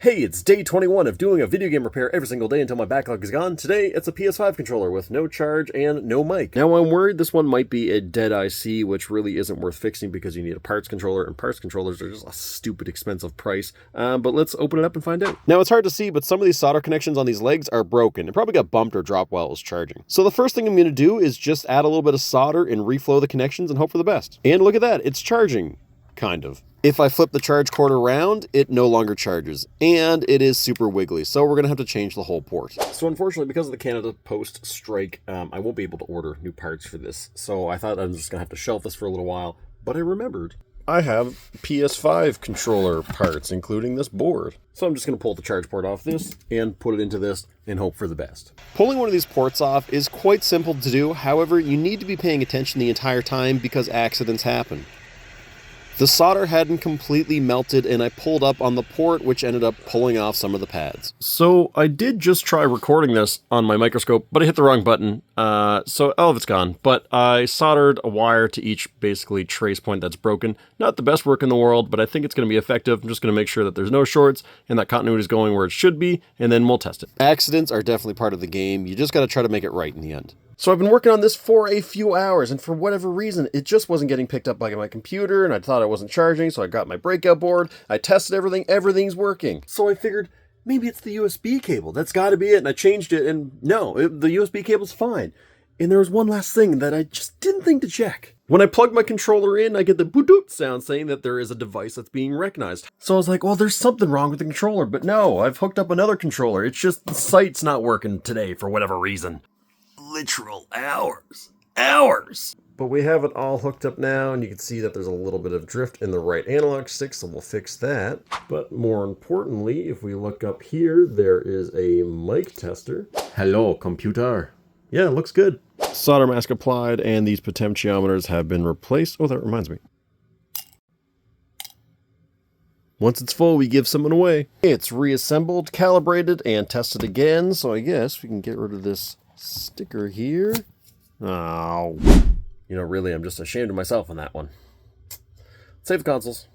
Hey, it's day 21 of doing a video game repair every single day until my backlog is gone. Today, it's a PS5 controller with no charge and no mic. Now, I'm worried this one might be a dead IC, which really isn't worth fixing because you need a parts controller, and parts controllers are just a stupid expensive price. But let's open it up and find out. Now, it's hard to see, but some of these solder connections on these legs are broken. It probably got bumped or dropped while it was charging. So the first thing I'm going to do is just add a little bit of solder and reflow the connections and hope for the best. And look at that, it's charging. Kind of. If I flip the charge cord around, it no longer charges, and it is super wiggly, so we're going to have to change the whole port. So unfortunately, because of the Canada Post strike, I won't be able to order new parts for this, so I thought I was just going to have to shelf this for a little while, but I remembered I have PS5 controller parts, including this board. So I'm just going to pull the charge port off this and put it into this and hope for the best. Pulling one of these ports off is quite simple to do, however, you need to be paying attention the entire time because accidents happen. The solder hadn't completely melted and I pulled up on the port, which ended up pulling off some of the pads. So I did just try recording this on my microscope, but I hit the wrong button. So all of it's gone. But I soldered a wire to each basically trace point that's broken. Not the best work in the world, but I think it's going to be effective. I'm just going to make sure that there's no shorts and that continuity is going where it should be, and then we'll test it. Accidents are definitely part of the game. You just got to try to make it right in the end. So I've been working on this for a few hours, and for whatever reason, it just wasn't getting picked up by my computer, and I thought I wasn't charging, so I got my breakout board, I tested everything, everything's working. So I figured, maybe it's the USB cable, that's gotta be it, and I changed it, and no, the USB cable's fine. And there was one last thing that I just didn't think to check. When I plug my controller in, I get the boot sound saying that there is a device that's being recognized. So I was like, well, there's something wrong with the controller, but no, I've hooked up another controller, it's just the site's not working today for whatever reason. Literal hours. But we have it all hooked up now, and you can see that there's a little bit of drift in the right analog stick, so we'll fix that. But more importantly, if we look up here, there is a mic tester. Hello, computer. Yeah, it looks good. Solder mask applied, and these potentiometers have been replaced. Oh, that reminds me. Once it's full, we give someone away. It's reassembled, calibrated, and tested again, so I guess we can get rid of this sticker here. Oh. You know, really, I'm just ashamed of myself on that one. Save the consoles.